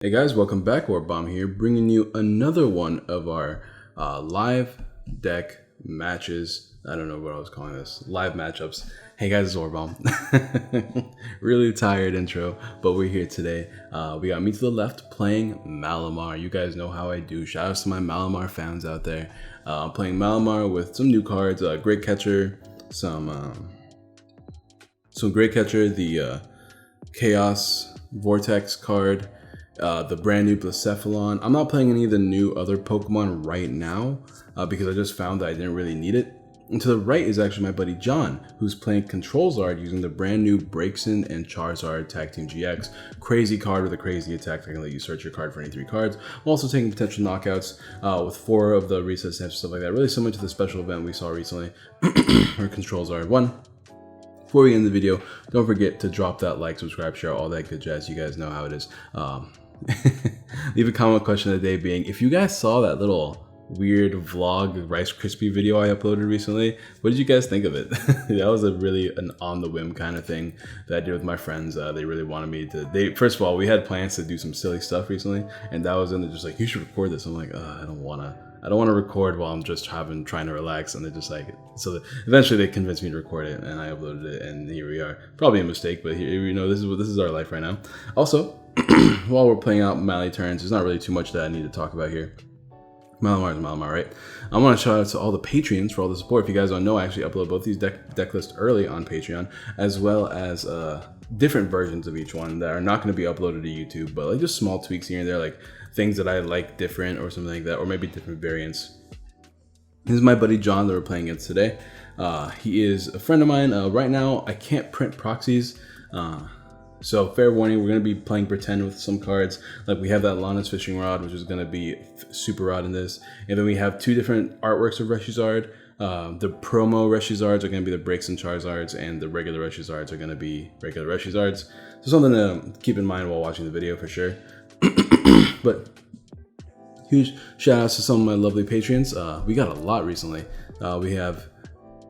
Hey guys, welcome back. Bomb here, bringing you another one of our live deck matches. I don't know what I was calling this. Live matchups. Hey guys, it's Bomb. Really tired intro, but we're here today. We got me to the left playing Malamar. You guys know how I do. Shout out to my Malamar fans out there. I'm playing Malamar with some new cards. Great Catcher, some Great Catcher, the Chaos Vortex card. The brand new Blacephalon. I'm not playing any of the new other Pokemon right now because I just found that I didn't really need it. And to the right is actually my buddy John, who's playing Controlzard using the brand new Braixen and Charizard Tag Team GX. Crazy card with a crazy attack. I can let you search your card for any 3 cards. I'm also taking potential knockouts with 4 of the reset stamps and stuff like that. Really similar to the special event we saw recently, or Controlzard 1. Before we end the video, don't forget to drop that like, subscribe, share, all that good jazz. You guys know how it is. Leave a comment. Question of the day being, if you guys saw that little weird vlog Rice Krispie video I uploaded recently, what did you guys think of it? That was an on the whim kind of thing that I did with my friends. They really wanted me to, first of all, we had plans to do some silly stuff recently, and that was in there just like, you should record this. I'm like, I don't want to record while I'm just trying to relax. And they're just like, so eventually they convinced me to record it, and I uploaded it, and here we are. Probably a mistake, but here, this is our life right now. Also, while we're playing out Mally turns, there's not really too much that I need to talk about here. Malamar is Malamar, right? I want to shout out to all the Patreons for all the support. If you guys don't know, I actually upload both these deck lists early on Patreon, as well as different versions of each one that are not going to be uploaded to YouTube, but like just small tweaks here and there, like things that I like different or something like that, or maybe different variants. This is my buddy John that we're playing against today. He is a friend of mine. Right now, I can't print proxies. So fair warning, we're going to be playing pretend with some cards. Like we have that Lana's Fishing Rod, which is going to be Super Rod in this. And then we have 2 different artworks of Reshizard. The promo Reshizards are going to be the Braixen Charizards, and the regular Reshizards are going to be regular Reshizards. So something to keep in mind while watching the video for sure. But huge shout outs to some of my lovely patrons. We got a lot recently. We have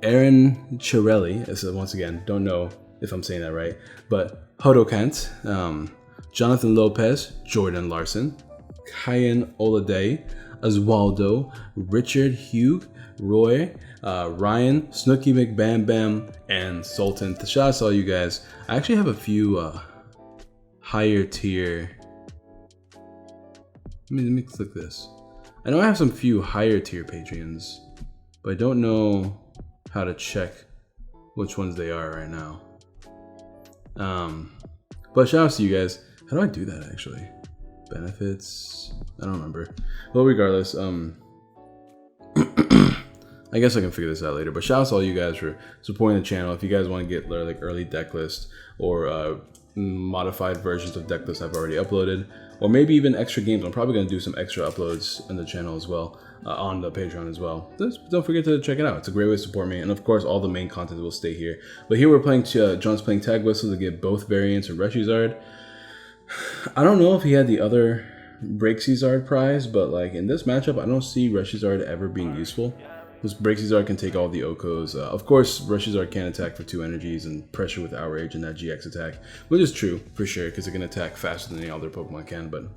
Aaron Chirelli. So once again, don't know if I'm saying that right, but Hodokant, Jonathan Lopez, Jordan Larson, Kyan Olade, Oswaldo, Richard Hugh, Roy, Ryan, Snooki McBam Bam, and Sultan. To shout out to all you guys, I actually have a few higher tier. Let me click this. I know I have some few higher tier Patreons, but I don't know how to check which ones they are right now. But shout out to you guys. How do I do that actually? Benefits? I don't remember. Well, regardless, I guess I can figure this out later. But shout out to all you guys for supporting the channel. If you guys want to get like early deck list or modified versions of deck lists I've already uploaded, or maybe even extra games. I'm probably going to do some extra uploads in the channel as well, on the Patreon as well. Just don't forget to check it out. It's a great way to support me. And of course, all the main content will stay here. But here we're playing, John's playing Tag Whistle to get both variants of Reshizard. I don't know if he had the other Braixizard prize, but like in this matchup, I don't see Reshizard ever being useful. This Braixizard can take all the Okos. Of course, Reshizard can attack for 2 energies and pressure with Outrage and that GX attack, which is true for sure because it can attack faster than any other Pokemon can. But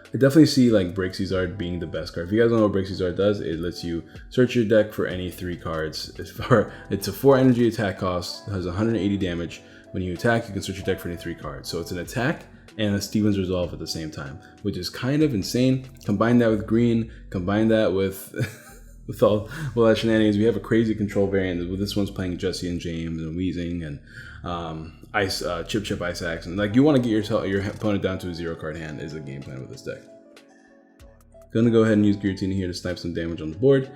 I definitely see like Braixizard being the best card. If you guys don't know what Braixizard does, it lets you search your deck for any 3 cards. It's a 4 energy attack cost, has 180 damage. When you attack, you can search your deck for any 3 cards. So it's an attack and a Steven's Resolve at the same time, which is kind of insane. Combine that with green, combine that with with all that shenanigans. We have a crazy control variant. With this one's playing Jesse and James and Weezing and Ice Chip Ice Axe, and like you want to get your opponent down to a 0 card hand is the game plan with this deck. Gonna go ahead and use Guillotine here to snipe some damage on the board.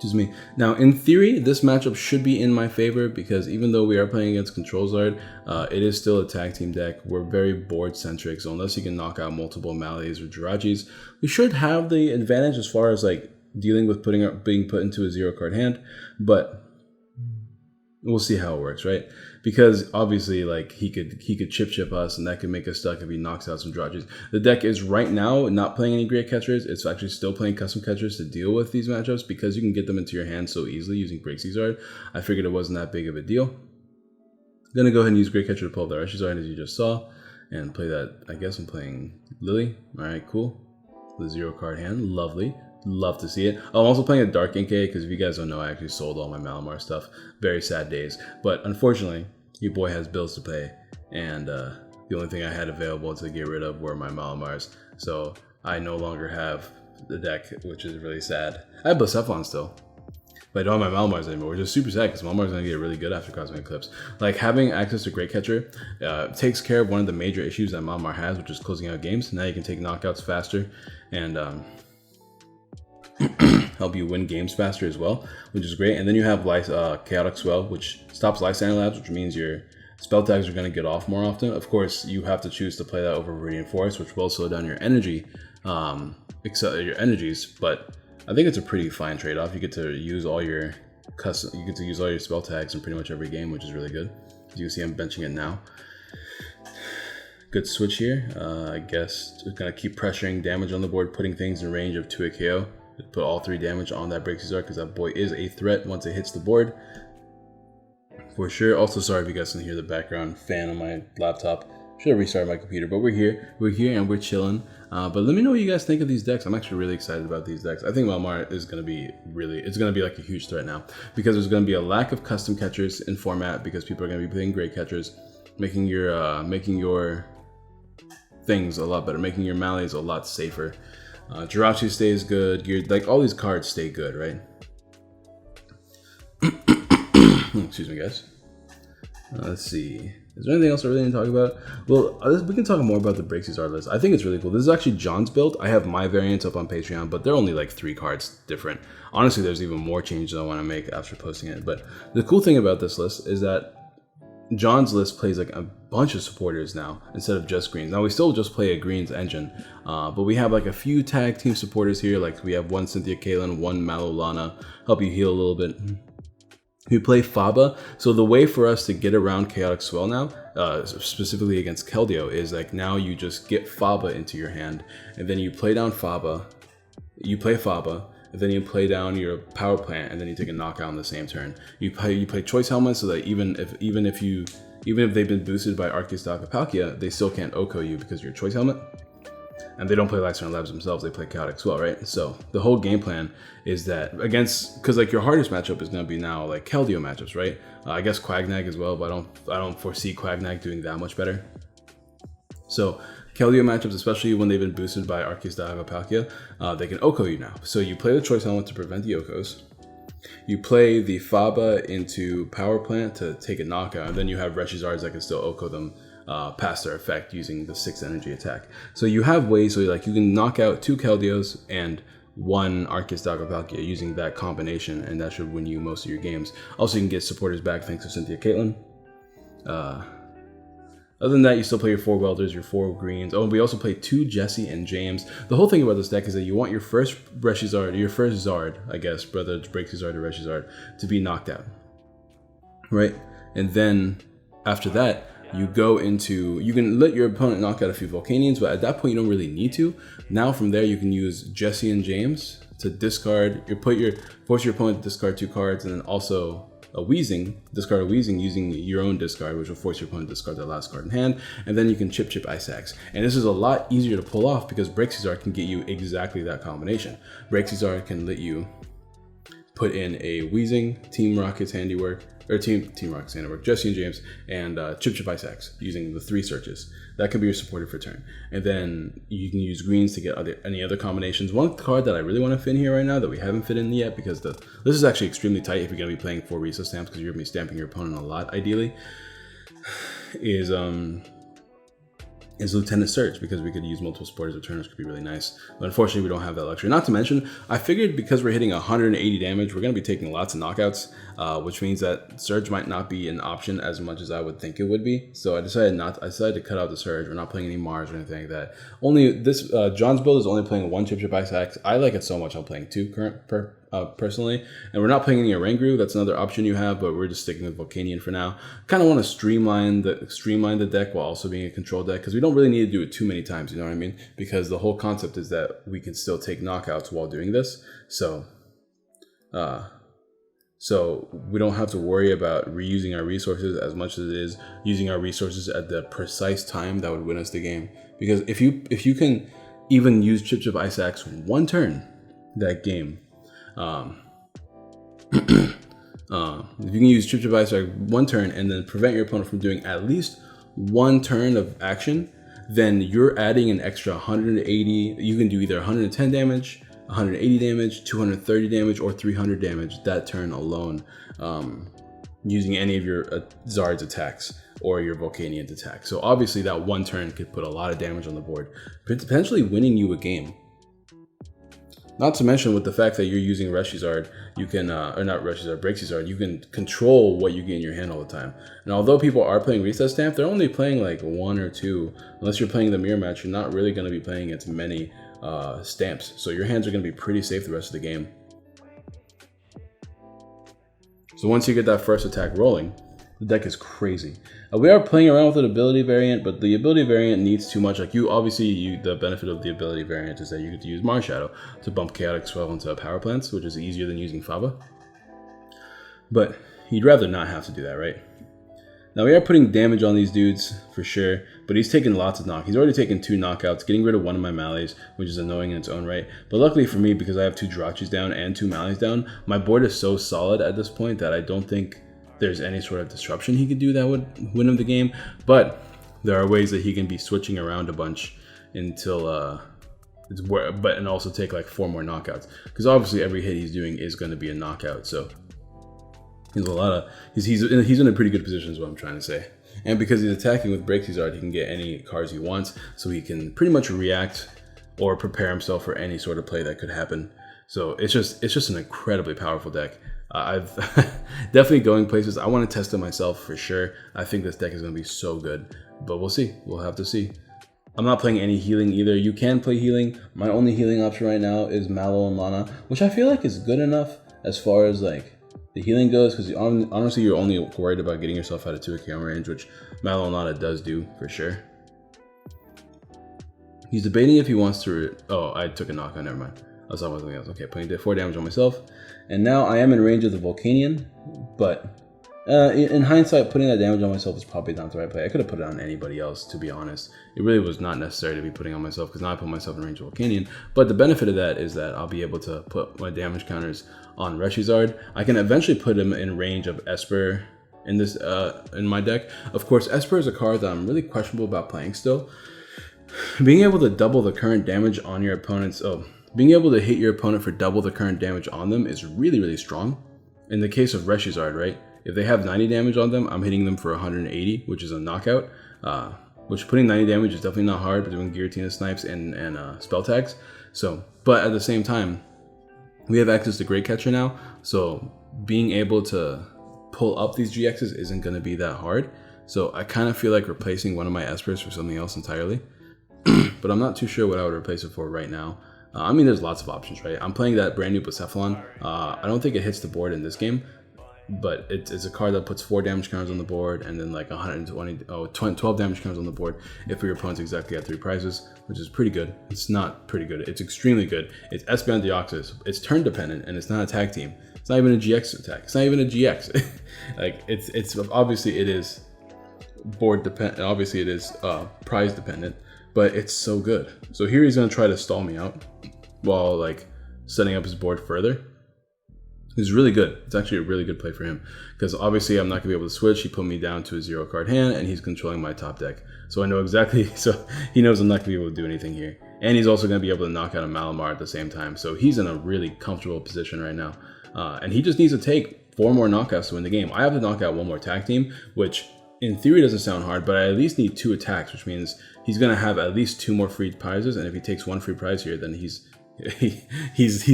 Excuse me. Now, in theory, this matchup should be in my favor because even though we are playing against Controlzard, it is still a tag team deck. We're very board centric, so unless you can knock out multiple Malleys or Jirachis, we should have the advantage as far as like dealing with being put into a 0 card hand. But we'll see how it works, right? Because obviously, like he could chip us, and that could make us stuck if he knocks out some Jirachis. The deck is right now not playing any great catchers. It's actually still playing custom catchers to deal with these matchups because you can get them into your hand so easily using Braixizard. I figured it wasn't that big of a deal. Gonna go ahead and use Great Catcher to pull up the Charizard as you just saw, and play that. I guess I'm playing Lily. All right, cool. The 0 card hand, lovely. Love to see it. I'm also playing a Dark Inkay because if you guys don't know, I actually sold all my Malamar stuff. Very sad days, but unfortunately, your boy has bills to pay, and the only thing I had available to get rid of were my Malamars. So I no longer have the deck, which is really sad. I have Blacephalon still, but I don't have my Malamars anymore, which is super sad because Malamars are going to get really good after Cosmic Eclipse. Like, having access to Great Catcher takes care of one of the major issues that Malamar has, which is closing out games. Now you can take knockouts faster and help you win games faster as well, which is great. And then you have Chaotic Swell, which stops Lifestyle Labs, which means your spell tags are going to get off more often. Of course, you have to choose to play that over Viridian Forest, which will slow down your energy, your energies, but I think it's a pretty fine trade-off. You get to use all your spell tags in pretty much every game, which is really good. As you can see, I'm benching it now. Good switch here. I guess it's gonna keep pressuring damage on the board, putting things in range of 2 KO. Put all 3 damage on that Braixen because that boy is a threat once it hits the board. For sure. Also, sorry if you guys can hear the background fan on my laptop. Should have restarted my computer, but we're here and we're chilling. But let me know what you guys think of these decks. I'm actually really excited about these decks. I think Malamar is going to be it's going to be like a huge threat now because there's going to be a lack of custom catchers in format because people are going to be playing great catchers, making your things a lot better, making your Malleys a lot safer. Jirachi stays good. Like, all these cards stay good, right? Excuse me, guys. Let's see. Is there anything else I really need to talk about? Well, we can talk more about the Braixen list. I think it's really cool. This is actually John's build. I have my variants up on Patreon, but they're only like 3 cards different. Honestly, there's even more changes I want to make after posting it. But the cool thing about this list is that John's list plays like a bunch of supporters now instead of just greens. Now we still just play a greens engine, but we have like a few tag team supporters here. Like, we have 1 Cynthia Kalen, 1 Malolana, help you heal a little bit. We play Faba. So the way for us to get around Chaotic Swell now, specifically against Keldeo, is like, now you just get Faba into your hand, and then you play down Faba. You play Faba, and then you play down your Power Plant, and then you take a knockout on the same turn. You play Choice Helmet, so that even if they've been boosted by Arceus Palkia, they still can't OHKO you because you're Choice Helmet. And they don't play Lifestyle Labs themselves, they play Chaotic Swell, right? So the whole game plan is that because like your hardest matchup is going to be now like Keldeo matchups, right? I guess Quagnag as well, but I don't foresee Quagnag doing that much better. So Keldeo matchups, especially when they've been boosted by Arceus Palkia, they can OHKO you now. So you play the Choice Helmet to prevent the OHKOs. You play the Faba into Power Plant to take a knockout, and then you have Reshizards that can still OHKO them past their effect using the 6 energy attack. So you have ways so like you can knock out 2 Keldeos and 1 Arceus Palkia using that combination, and that should win you most of your games. Also, you can get supporters back thanks to Cynthia Caitlin. Other than that, you still play your 4 Welders, your 4 Greens. Oh, and we also play 2 Jesse and James. The whole thing about this deck is that you want your first Reshizard, your first Zard, I guess, whether it's Braixen or Reshizard, to be knocked out, right? And then after that, you can let your opponent knock out a few Volcanions, but at that point you don't really need to. Now from there, you can use Jesse and James to discard. Force your opponent to discard 2 cards, and then also discard a Weezing using your own discard, which will force your opponent to discard their last card in hand, and then you can chip Ice Axe. And this is a lot easier to pull off because Braixen can get you exactly that combination. Braixen can let you put in a Weezing, Team Rocket's handiwork, or Team Rocket's handiwork, Jesse and James, and chip Ice Axe using the 3 searches. That could be your supporter for turn. And then you can use greens to get any other combinations. One card that I really want to fit in here right now that we haven't fit in yet, because this is actually extremely tight if you're going to be playing 4 Reso stamps, because you're going to be stamping your opponent a lot, ideally, is Lieutenant Surge, because we could use multiple supporters of turn, which could be really nice. But unfortunately, we don't have that luxury. Not to mention, I figured because we're hitting 180 damage, we're going to be taking lots of knockouts, which means that Surge might not be an option as much as I would think it would be. So I decided to cut out the Surge. We're not playing any Mars or anything like that. John's build is only playing 1 chip Ice Axe. I like it so much, I'm playing 2 personally. And we're not playing any Oranguru. That's another option you have, but we're just sticking with Volcanion for now. Kind of want to streamline the deck while also being a control deck, because we don't really need to do it too many times, you know what I mean? Because the whole concept is that we can still take knockouts while doing this. So So we don't have to worry about reusing our resources as much as it is using our resources at the precise time that would win us the game. Because if you can even use Chip Chip Ice Axe one turn that game, if you can use Chip Chip Ice Axe one turn and then prevent your opponent from doing at least one turn of action, then you're adding an extra 180. You can do either 110 damage, 180 damage, 230 damage, or 300 damage that turn alone, using any of your Zard's attacks or your Volcanian's attack. So obviously that one turn could put a lot of damage on the board, potentially winning you a game. Not to mention with the fact that you're using Reshizard, you can, or not Reshizard, Braixen, you can control what you get in your hand all the time. And although people are playing Reset Stamp, they're only playing like one or two. Unless you're playing the mirror match, you're not really going to be playing as many stamps. So your hands are going to be pretty safe the rest of the game. So once you get that first attack rolling, the deck is crazy. We are playing around with an ability variant, but the ability variant needs too much. Like the benefit of the ability variant is that you get to use Mars Shadow to bump Chaotic Swell into power plants, which is easier than using Faba. But you'd rather not have to do that, right? Now we are putting damage on these dudes for sure, but he's taking lots of knock. He's already taken 2 knockouts, getting rid of one of my Malleys, which is annoying in its own right. But luckily for me, because I have 2 Jirachis down and 2 Malleys down, my board is so solid at this point that I don't think there's any sort of disruption he could do that would win him the game. But there are ways that he can be switching around a bunch until and also take like 4 more knockouts, because obviously every hit he's doing is going to be a knockout. So he's in a pretty good position is what I'm trying to say. And because he's attacking with Braixen, he can get any cards he wants, so he can pretty much react or prepare himself for any sort of play that could happen. So it's just an incredibly powerful deck. I've definitely going places. I want to test it myself for sure. I think this deck is going to be so good, but we'll see. We'll have to see. I'm not playing any healing either. You can play healing. My only healing option right now is Mallow and Lana, which I feel like is good enough as far as like the healing goes, because honestly you're only worried about getting yourself out of 2 camera range, which Mallow and Lana does do for sure. He's debating if he wants to. Oh, I took a knockout. Never mind. I was talking about something else. Okay, putting 4 damage on myself. And now I am in range of the Volcanian, but in hindsight, putting that damage on myself is probably not the right play. I could have put it on anybody else, to be honest. It really was not necessary to be putting on myself, because now I put myself in range of Volcanian. But the benefit of that is that I'll be able to put my damage counters on Reshizard. I can eventually put him in range of Esper in this in my deck. Of course, Esper is a card that I'm really questionable about playing still. Being able to double the current damage on your opponent's... being able to hit your opponent for double the current damage on them is really, really strong. In the case of Reshizard, right? If they have 90 damage on them, I'm hitting them for 180, which is a knockout. Which putting 90 damage is definitely not hard, but doing Guillotine snipes and spell tags. So, but at the same time, we have access to Great Catcher now, so being able to pull up these GXs isn't going to be that hard. So I kind of feel like replacing one of my Espers for something else entirely. But I'm not too sure what I would replace it for right now. I mean, there's lots of options, right? I'm playing that brand new Blacephalon. I don't think it hits the board in this game, but it's a card that puts 4 damage counters on the board and then like 12 damage counters on the board if your opponent's exactly at 3 prizes, which is pretty good. It's not pretty good. It's extremely good. It's Espeon Deoxys. It's turn dependent, and it's not a tag team. It's not even a GX attack. It's not even a GX. Like it's obviously it is board dependent. Obviously it is prize dependent, but it's so good. So here he's gonna try to stall me out while like setting up his board further. It's really good. It's actually a really good play for him, because obviously I'm not gonna be able to switch. He put me down to a 0 card hand, and he's controlling my top deck. So I know exactly, so he knows I'm not gonna be able to do anything here. And he's also gonna be able to knock out a Malamar at the same time. So he's in a really comfortable position right now. And he just needs to take 4 more knockouts to win the game. I have to knock out 1 more tag team, which in theory doesn't sound hard, but I at least need 2 attacks, which means he's gonna have at least 2 more free prizes. And if he takes 1 free prize here, then he's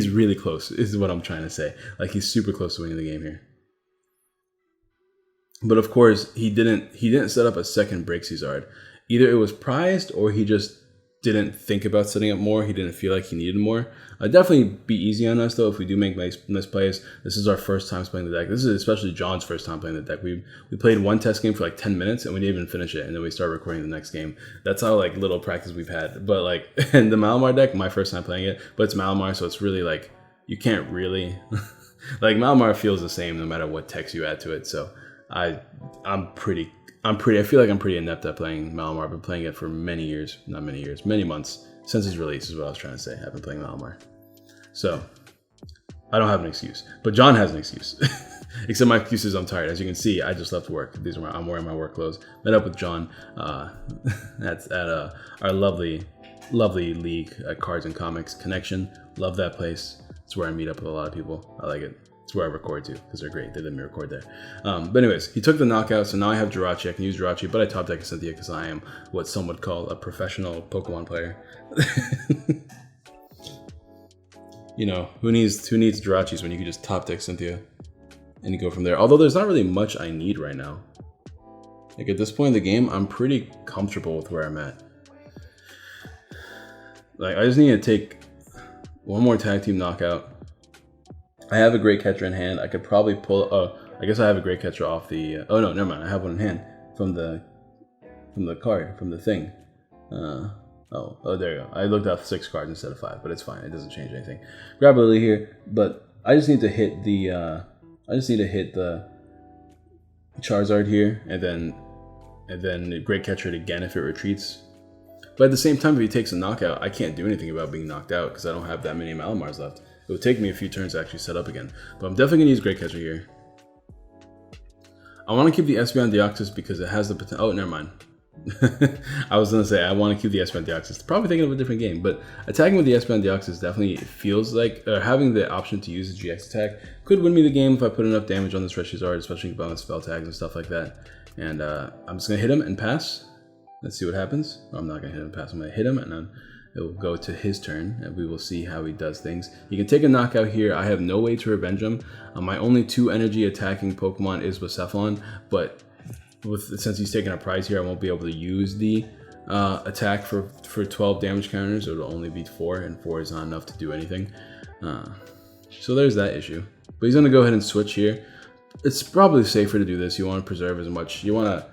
really close, is what I'm trying to say. Like, he's super close to winning the game here. But of course, he didn't set up a second Braixen. Either it was prized, or he just didn't think about setting up more. He didn't feel like he needed more. Definitely be easy on us though if we do make misplays. This is our first time playing the deck. This is especially John's first time playing the deck. We played 1 test game for like 10 minutes and we didn't even finish it, and then we started recording the next game. That's how like little practice we've had. But like, and the Malamar deck, my first time playing it, but it's Malamar, so it's really like you can't really Like Malamar feels the same no matter what text you add to it. So I'm pretty. I feel like I'm pretty inept at playing Malamar. I've been playing it for many years, not many years, many months since its release is what I was trying to say. I've been playing Malamar, so I don't have an excuse. But John has an excuse. Except my excuse is I'm tired. As you can see, I just left work. I'm wearing my work clothes. Met up with John. That's at our lovely league at Cards and Comics Connection. Love that place. It's where I meet up with a lot of people. I like it. It's where I record too, because they're great. They let me record there. But anyways, he took the knockout, so now I have Jirachi. I can use Jirachi, but I top deck Cynthia because I am what some would call a professional Pokemon player. You know, who needs Jirachis when you can just top deck Cynthia and you go from there? Although there's not really much I need right now. Like at this point in the game, I'm pretty comfortable with where I'm at. Like I just need to take one more tag team knockout. I have a great catcher in hand. I could probably pull. Oh, I guess I have a great catcher off the. Oh no, never mind. I have one in hand from the card from the thing. Oh, there you go. I looked up 6 cards instead of 5, but it's fine. It doesn't change anything. Grab a Lily here, but I just need to hit the. I just need to hit the Charizard here, and then great catcher it again if it retreats. But at the same time, if he takes a knockout, I can't do anything about being knocked out because I don't have that many Malamars left. It would take me a few turns to actually set up again. But I'm definitely going to use Great Catcher here. I want to keep the Espeon Deoxys because it has the potential. Oh, never mind. I was going to say I want to keep the Espeon Deoxys. Probably thinking of a different game. But attacking with the Espeon Deoxys definitely feels like having the option to use the GX attack could win me the game if I put enough damage on this Charizard, especially on the spell tags and stuff like that. And I'm just going to hit him and pass. Let's see what happens. Oh, I'm not going to hit him and pass. I'm going to hit him and then it will go to his turn, and we will see how he does things. He can take a knockout here. I have no way to revenge him. My only 2 energy attacking Pokemon is Cephalon, but since he's taking a prize here, I won't be able to use the attack for 12 damage counters. It'll only be 4, and 4 is not enough to do anything. So there's that issue. But he's going to go ahead and switch here. It's probably safer to do this. You want to preserve as much. You want to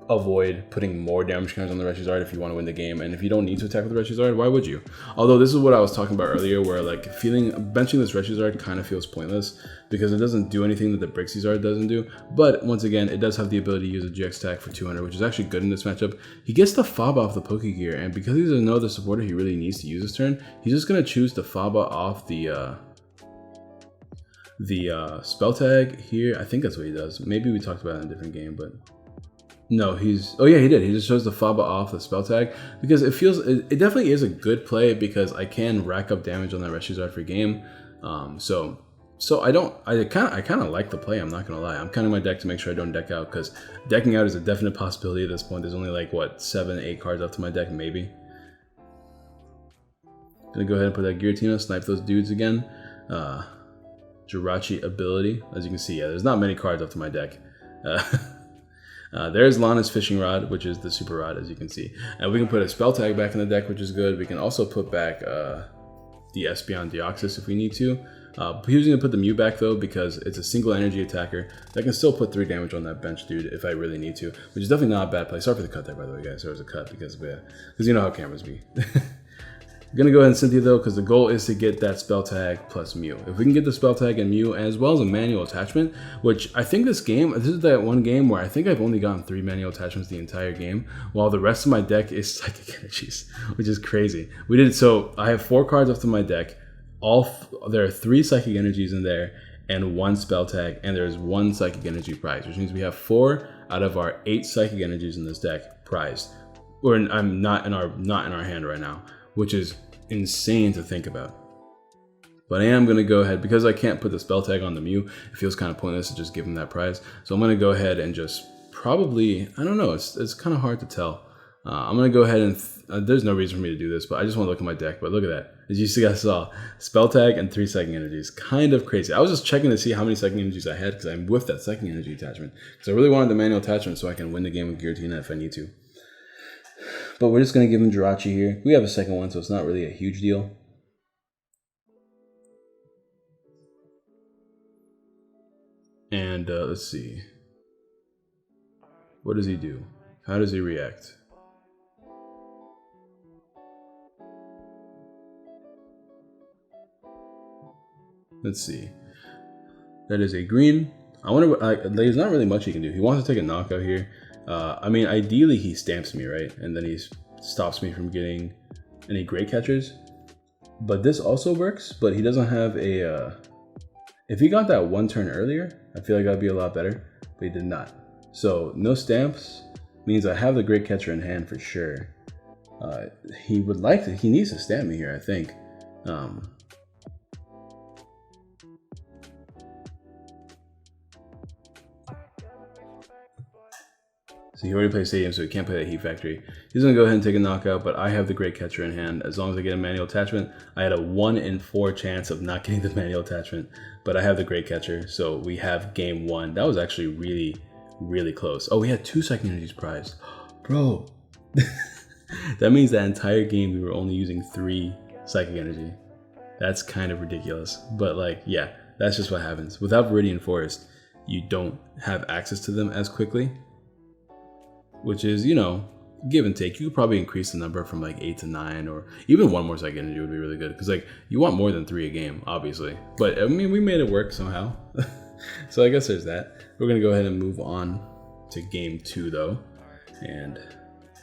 avoid putting more damage counters on the Charizard if you want to win the game, and if you don't need to attack with the Charizard, why would you? Although this is what I was talking about earlier, where like benching this Charizard kind of feels pointless because it doesn't do anything that the Braixen doesn't do. But once again, it does have the ability to use a GX attack for 200, which is actually good in this matchup. He gets the Faba off the Pokegear, and because he's another supporter he really needs to use this turn, he's just gonna choose the Faba off the spell tag here. I think that's what he does. Maybe we talked about it in a different game, but. No, oh yeah, he did. He just shows the Faba off the spell tag because it definitely is a good play because I can rack up damage on that Charizard for game. So I kind of like the play. I'm not gonna lie. I'm counting my deck to make sure I don't deck out because decking out is a definite possibility at this point. There's only like what 7, 8 cards up to my deck maybe. Gonna go ahead and put that Giratina, snipe those dudes again. Jirachi ability, as you can see, yeah, there's not many cards up to my deck. There's Lana's Fishing Rod, which is the Super Rod, as you can see. And we can put a spell tag back in the deck, which is good. We can also put back the Espeon Deoxys if we need to. He was going to put the Mew back, though, because it's a single energy attacker that can still put 3 damage on that bench dude if I really need to, which is definitely not a bad play. Sorry for the cut there, by the way, guys. There was a cut because you know how cameras be. I'm going to go ahead and Cynthia, though, because the goal is to get that spell tag plus Mew. If we can get the spell tag and Mew, as well as a manual attachment, which I think this is that one game where I think I've only gotten 3 manual attachments the entire game, while the rest of my deck is Psychic Energies, which is crazy. So I have 4 cards left in my deck. There are 3 Psychic Energies in there, and 1 spell tag, and there's 1 Psychic Energy prize, which means we have 4 out of our 8 Psychic Energies in this deck prized. I'm not in our hand right now, which is insane to think about. But I am going to go ahead, because I can't put the spell tag on the Mew, it feels kind of pointless to just give him that prize. So I'm going to go ahead and just probably, I don't know, it's kind of hard to tell. I'm going to go ahead and, there's no reason for me to do this, but I just want to look at my deck. But look at that. As you guys saw, spell tag and 3 Psychic Energies. Kind of crazy. I was just checking to see how many Psychic Energies I had, because I'm with that Psychic Energy attachment. Because I really wanted the manual attachment so I can win the game with Giratina if I need to. But we're just going to give him Jirachi here. We have a second one, so it's not really a huge deal. And let's see. What does he do? How does he react? Let's see. That is a green. I wonder what, there's not really much he can do. He wants to take a knockout here. I mean, ideally he stamps me, right? And then he stops me from getting any great catchers. But this also works, but he doesn't have a, if he got that one turn earlier, I feel like that'd be a lot better, but he did not. So no stamps means I have the great catcher in hand for sure. He needs to stamp me here, I think. So he already plays Stadium, so he can't play that Heat Factory. He's gonna go ahead and take a knockout, but I have the great catcher in hand. As long as I get a manual attachment, I had a 1 in 4 chance of not getting the manual attachment, but I have the great catcher, so we have game 1. That was actually really, really close. Oh, we had 2 psychic energies prized. Bro, that means that entire game we were only using 3 psychic energy. That's kind of ridiculous, but like, yeah, that's just what happens. Without Viridian Forest, you don't have access to them as quickly. Which is, you know, give and take. You could probably increase the number from like 8 to 9, or even 1 more psychic energy would be really good. Because like you want more than 3 a game, obviously. But I mean, we made it work somehow. So I guess there's that. We're gonna go ahead and move on to game 2 though, and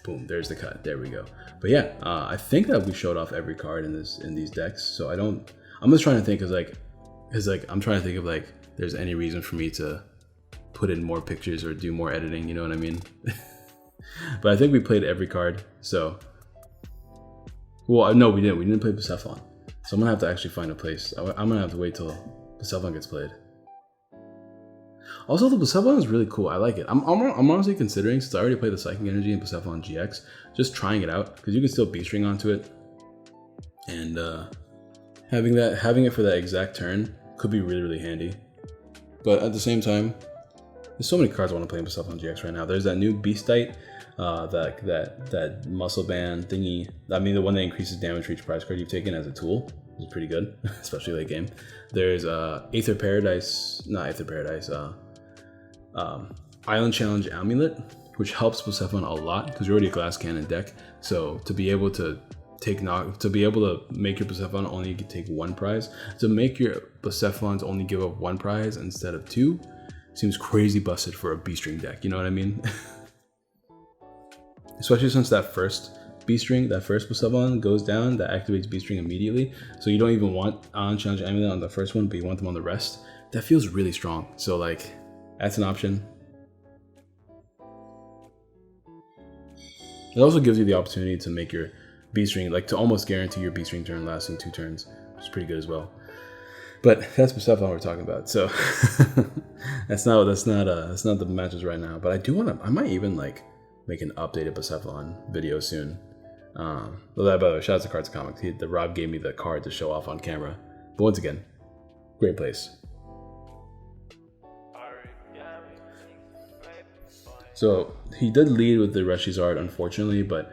boom, there's the cut. There we go. But yeah, I think that we showed off every card in these decks. So I'm just trying to think, I'm trying to think of like there's any reason for me to put in more pictures or do more editing. You know what I mean? But I think we played every card, so... Well, no, we didn't. We didn't play Persephone. So I'm going to have to actually find a place. I'm going to have to wait till Persephone gets played. Also, the Persephone is really cool. I like it. I'm honestly considering, since I already played the Psychic Energy in Persephone GX, just trying it out, because you can still B-string onto it. And having it for that exact turn could be really, really handy. But at the same time, there's so many cards I want to play in Persephone GX right now. There's that new Beastite, that muscle band thingy. I mean, the one that increases damage for each prize card you've taken as a tool is pretty good, especially late game. There's Aether Paradise, not Aether Paradise, Island Challenge Amulet, which helps Persephone a lot because you're already a Glass Cannon deck. So to be able to make your Persephone only take 1 prize, to make your Persephones only give up 1 prize instead of 2, seems crazy busted for a B-string deck, you know what I mean? Especially since that first B-string, that first Persephone goes down, that activates B-string immediately. So you don't even want on Challenge Amulet on the first one, but you want them on the rest. That feels really strong. So like, that's an option. It also gives you the opportunity to make your B-string, like to almost guarantee your B-string turn lasting 2 turns, which is pretty good as well. But that's Persephone we're talking about, so that's not the matches right now. But I do want to. I might even like make an updated Persephone video soon. Well, that, by the way, shout out to Cards and Comics. The Rob gave me the card to show off on camera. But once again, great place. So he did lead with the Charizard, unfortunately, but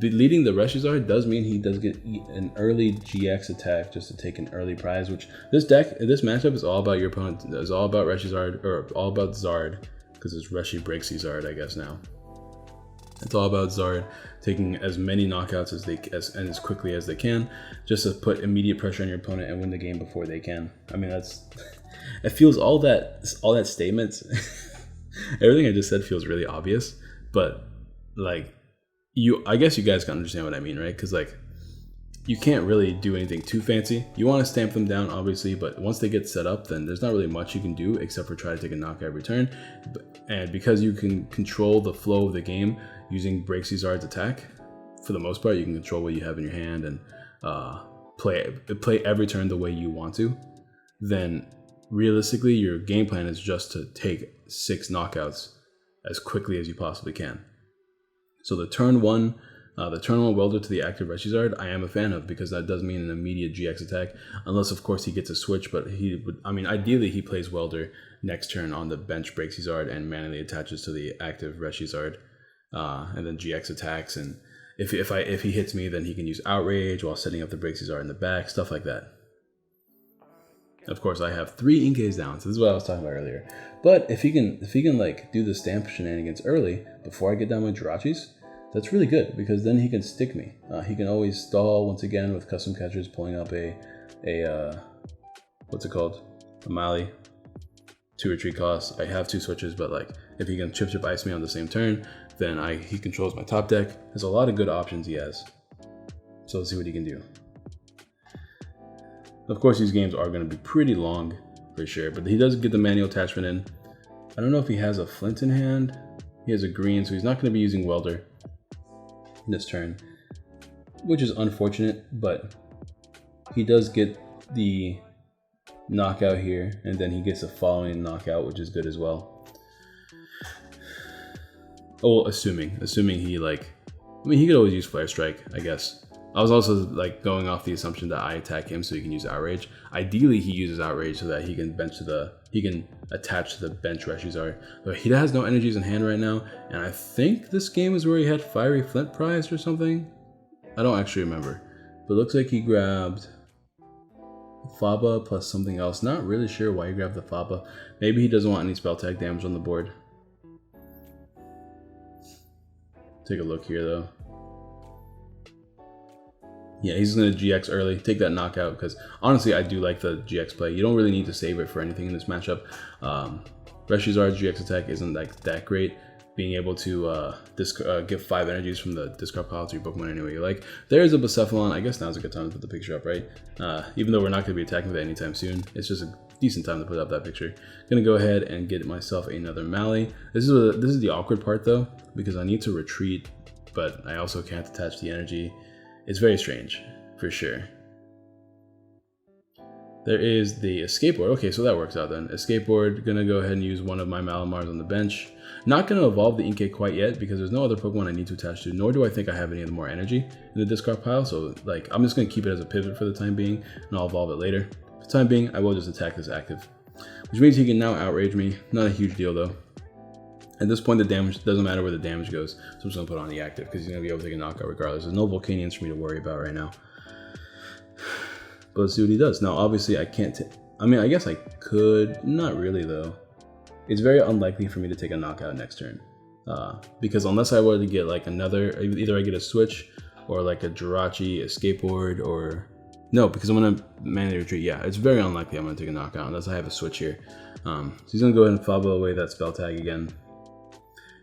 leading the Charizard does mean he does get an early GX attack just to take an early prize, which this matchup is all about your opponent. It's all about Charizard, or all about Zard, because it's Braixen, I guess now. It's all about Zard taking as many knockouts and as quickly as they can, just to put immediate pressure on your opponent and win the game before they can. I mean, it feels all that statements. Everything I just said feels really obvious, but like I guess you guys can understand what I mean, right? Because like you can't really do anything too fancy. You want to stamp them down, obviously, but once they get set up, then there's not really much you can do except for try to take a knockout every turn. And because you can control the flow of the game using Braixen's attack, for the most part, you can control what you have in your hand and play every turn the way you want to. Then realistically, your game plan is just to take 6 knockouts as quickly as you possibly can. So the turn one welder to the active Charizard, I am a fan of, because that does mean an immediate GX attack, unless of course he gets a switch. But ideally he plays welder next turn on the bench Braixen and manually attaches to the active Charizard, and then GX attacks. And if he hits me, then he can use outrage while setting up the Braixen in the back, stuff like that. Of course, I have 3 Inkays down, so this is what I was talking about earlier. But if he can like do the stamp shenanigans early before I get down my Jirachis, that's really good, because then he can stick me. He can always stall once again with custom catchers, pulling up a what's it called, a Mali, 2 retreat costs. I have 2 switches, but like if he can chip ice me on the same turn, then he controls my top deck. There's a lot of good options he has. So let's see what he can do. Of course, these games are going to be pretty long for sure, but he does get the manual attachment in. I don't know if he has a flint in hand. He has a green, so he's not going to be using welder this turn, which is unfortunate, but he does get the knockout here, and then he gets a following knockout, which is good as well. Oh, assuming he like, I mean, he could always use Flare Strike, I guess. I was also like going off the assumption that I attack him so he can use Outrage. Ideally, he uses Outrage so that he can attach to the bench Charizard. But he has no energies in hand right now, and I think this game is where he had Fiery Flint prize or something. I don't actually remember, but it looks like he grabbed Faba plus something else. Not really sure why he grabbed the Faba. Maybe he doesn't want any spell tag damage on the board. Take a look here though. Yeah, he's going to GX early, take that knockout, because honestly, I do like the GX play. You don't really need to save it for anything in this matchup. Charizard's GX attack isn't like that great. Being able to give 5 energies from the discard pile to your Pokemon anyway you like. There's a Bucephalon. I guess now's a good time to put the picture up, right? Even though we're not going to be attacking with it anytime soon, it's just a decent time to put up that picture. Gonna go ahead and get myself another Mally. This is the awkward part though, because I need to retreat, but I also can't attach the energy. It's very strange, for sure. There is the Escape Board. Okay, so that works out then. Escape Board, gonna go ahead and use one of my Malamars on the bench. Not gonna evolve the Inkay quite yet because there's no other Pokemon I need to attach to, nor do I think I have any more energy in the discard pile. So like, I'm just gonna keep it as a pivot for the time being, and I'll evolve it later. For the time being, I will just attack this active, which means he can now Outrage me. Not a huge deal though. At this point, the damage doesn't matter where the damage goes, so I'm just gonna put on the active because he's gonna be able to take a knockout regardless. There's no Volcanions for me to worry about right now. But let's see what he does. Now, obviously, I can't. I mean, I guess I could. Not really though. It's very unlikely for me to take a knockout next turn, because unless I were to get like another, either I get a switch or like a Jirachi Escape Board, or no, because I'm gonna manually retreat. Yeah, it's very unlikely I'm gonna take a knockout unless I have a switch here. So he's gonna go ahead and Faba away that spell tag again.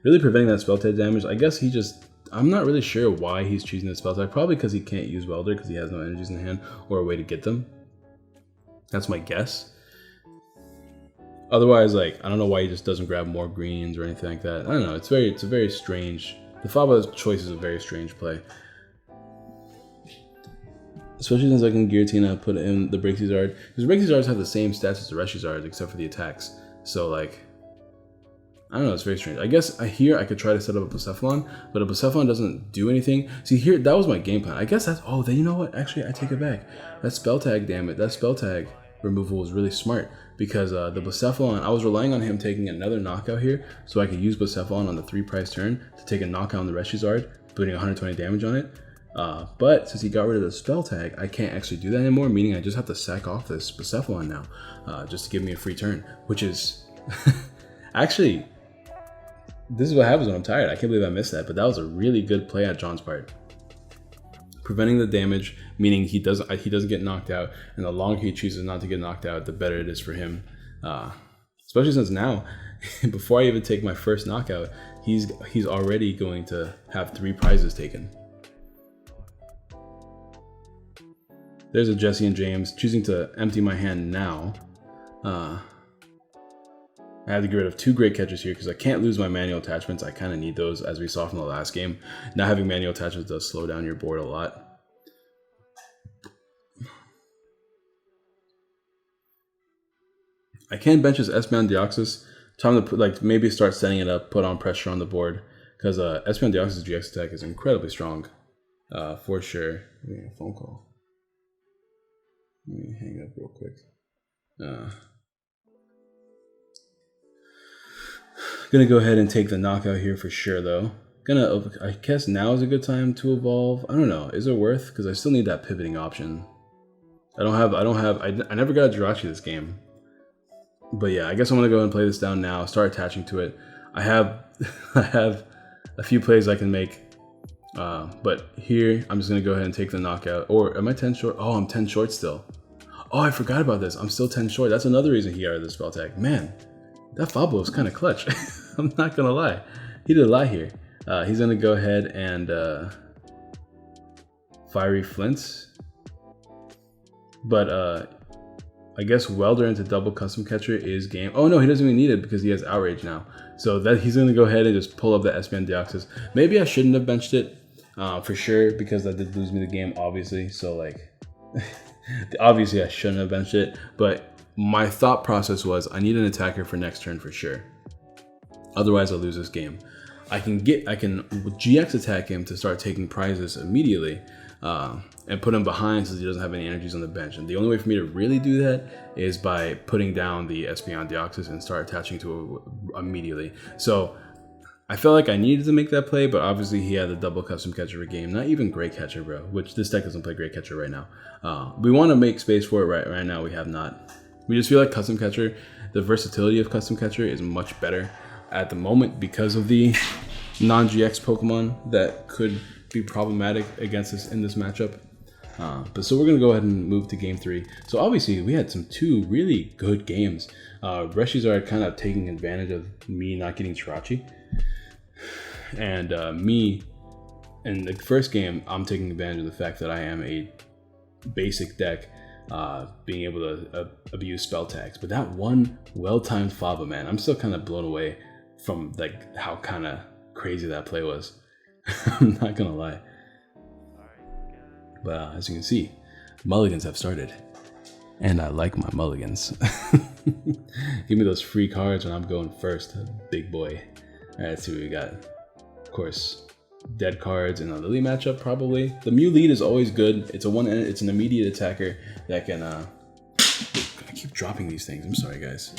Really preventing that spell tag damage. I guess he just, I'm not really sure why he's choosing the spell tag. Probably because he can't use Welder because he has no energies in hand or a way to get them. That's my guess. Otherwise, like, I don't know why he just doesn't grab more greens or anything like that. I don't know. It's a very strange. The Faba choice is a very strange play. Especially since I can Giratina put in the Braixen, because Braixen have the same stats as the Charizard except for the attacks. So like, I don't know, it's very strange. I guess here I could try to set up a Bucephalon, but a Bucephalon doesn't do anything. See here, that was my game plan. I guess that's, oh, then you know what? Actually, I take it back. That spell tag, damn it. That spell tag removal was really smart because the Bucephalon, I was relying on him taking another knockout here so I could use Bucephalon on the 3-price turn to take a knockout on the Charizard, putting 120 damage on it. But since he got rid of the spell tag, I can't actually do that anymore, meaning I just have to sack off this Bucephalon now, just to give me a free turn, which is actually, this is what happens when I'm tired. I can't believe I missed that, but that was a really good play at John's part. Preventing the damage, meaning he doesn't get knocked out, and the longer he chooses not to get knocked out, the better it is for him. Especially since now, before I even take my first knockout, he's already going to have 3 prizes taken. There's a Jesse and James choosing to empty my hand now. I have to get rid of 2 great catches here because I can't lose my manual attachments. I kind of need those, as we saw from the last game. Not having manual attachments does slow down your board a lot. I can bench his Espeon Deoxys. Time to put, maybe start setting it up, put on pressure on the board, because Espeon Deoxys' GX attack is incredibly strong, for sure. Let me get a phone call. Let me hang up real quick. Gonna go ahead and take the knockout here for sure though. I guess now is a good time to evolve. I don't know, is it worth? Because I still need that pivoting option. I never got a Jirachi this game. But yeah, I guess I'm gonna go ahead and play this down now, start attaching to it. I have a few plays I can make. But here, I'm just gonna go ahead and take the knockout. Or am I 10 short? Oh, I'm 10 short still. Oh, I forgot about this. I'm still 10 short. That's another reason he got rid of the spell tag. Man, That Fabo is kind of clutch. I'm not gonna lie. He did a lot here. He's gonna go ahead and Fiery Flints. But I guess Welder into double Custom Catcher is game. Oh no, he doesn't even need it because he has Outrage now. So that he's gonna go ahead and just pull up the Espeon Deoxys. Maybe I shouldn't have benched it for sure because that did lose me the game, obviously. So like, obviously I shouldn't have benched it. But my thought process was I need an attacker for next turn for sure. Otherwise I'll lose this game. I can GX attack him to start taking prizes immediately. And put him behind since he doesn't have any energies on the bench. And the only way for me to really do that is by putting down the Espeon Deoxys and start attaching to it immediately. So I felt like I needed to make that play, but obviously he had the double Custom Catcher game. Not even Great Catcher, bro, which this deck doesn't play Great Catcher right now. We want to make space for it right now. We have not. We just feel like Custom Catcher, the versatility of Custom Catcher is much better at the moment because of the non-GX Pokemon that could be problematic against us in this matchup. But so we're gonna go ahead and move to game 3. So obviously we had two really good games. Charizard kind of taking advantage of me not getting Jirachi, and me in the first game I'm taking advantage of the fact that I am a basic deck, being able to abuse spell tags. But that one well-timed Faba, man, I'm still kind of blown away from like how kind of crazy that play was. I'm not gonna lie. But as you can see, mulligans have started. And I like my mulligans. Give me those free cards when I'm going first, big boy. Alright, let's see what we got. Of course, dead cards in a Lily matchup, probably. The Mew lead is always good. It's an immediate attacker that can I keep dropping these things. I'm sorry guys.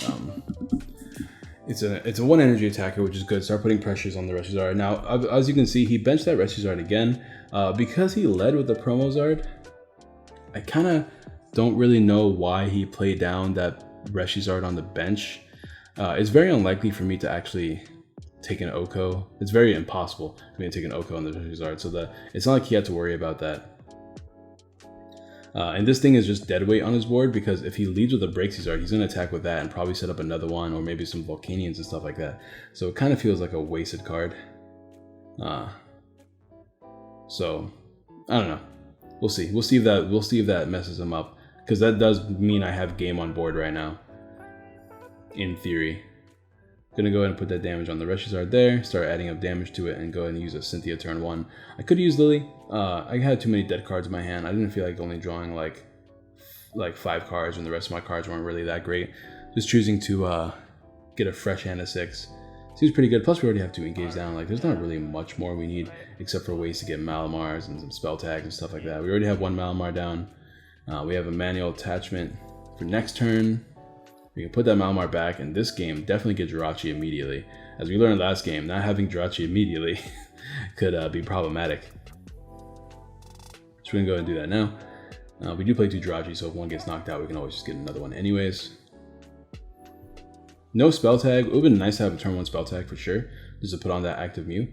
It's a 1 energy attacker, which is good. Start putting pressures on the Charizard. Now, as you can see, he benched that Charizard again. Because he led with the Promo Zard, I kind of don't really know why he played down that Charizard on the bench. It's very unlikely for me to actually take an Oko. It's very impossible for me to take an Oko on the Charizard, so it's not like he had to worry about that. And this thing is just dead weight on his board because if he leads with a Braixen, he's going to attack with that and probably set up another one or maybe some Volcanions and stuff like that. So it kind of feels like a wasted card. So I don't know. We'll see. We'll see if that messes him up, because that does mean I have game on board right now. In theory. Gonna go ahead and put that damage on the Charizard there, start adding up damage to it, and go ahead and use a Cynthia turn 1. I could use Lily. I had too many dead cards in my hand. I didn't feel like only drawing like 5 cards when the rest of my cards weren't really that great. Just choosing to get a fresh hand of 6 seems pretty good. Plus we already have 2 engage down. Like there's not really much more we need except for ways to get Malamars and some spell tags and stuff like that. We already have 1 Malamar down. We have a manual attachment for next turn. We can put that Malamar back, and this game definitely get Jirachi immediately. As we learned last game, not having Jirachi immediately could be problematic. So we're gonna go ahead and do that now. We do play 2 Jirachi, so if one gets knocked out, we can always just get another one anyways. No spell tag. It would have been nice to have a turn 1 spell tag for sure, just to put on that active Mew.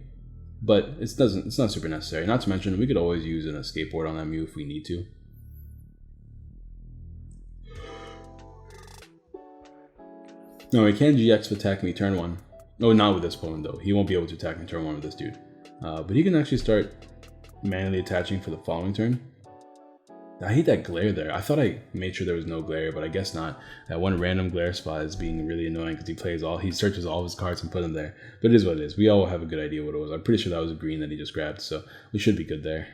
But it's not super necessary. Not to mention, we could always use an escape board on that Mew if we need to. No, he can GX attack me turn 1. No, not with this opponent though. He won't be able to attack me turn 1 with this dude. But he can actually start manually attaching for the following turn. I hate that glare there. I thought I made sure there was no glare, but I guess not. That one random glare spot is being really annoying because he searches all of his cards and put them there. But it is what it is. We all have a good idea what it was. I'm pretty sure that was a green that he just grabbed, so we should be good there.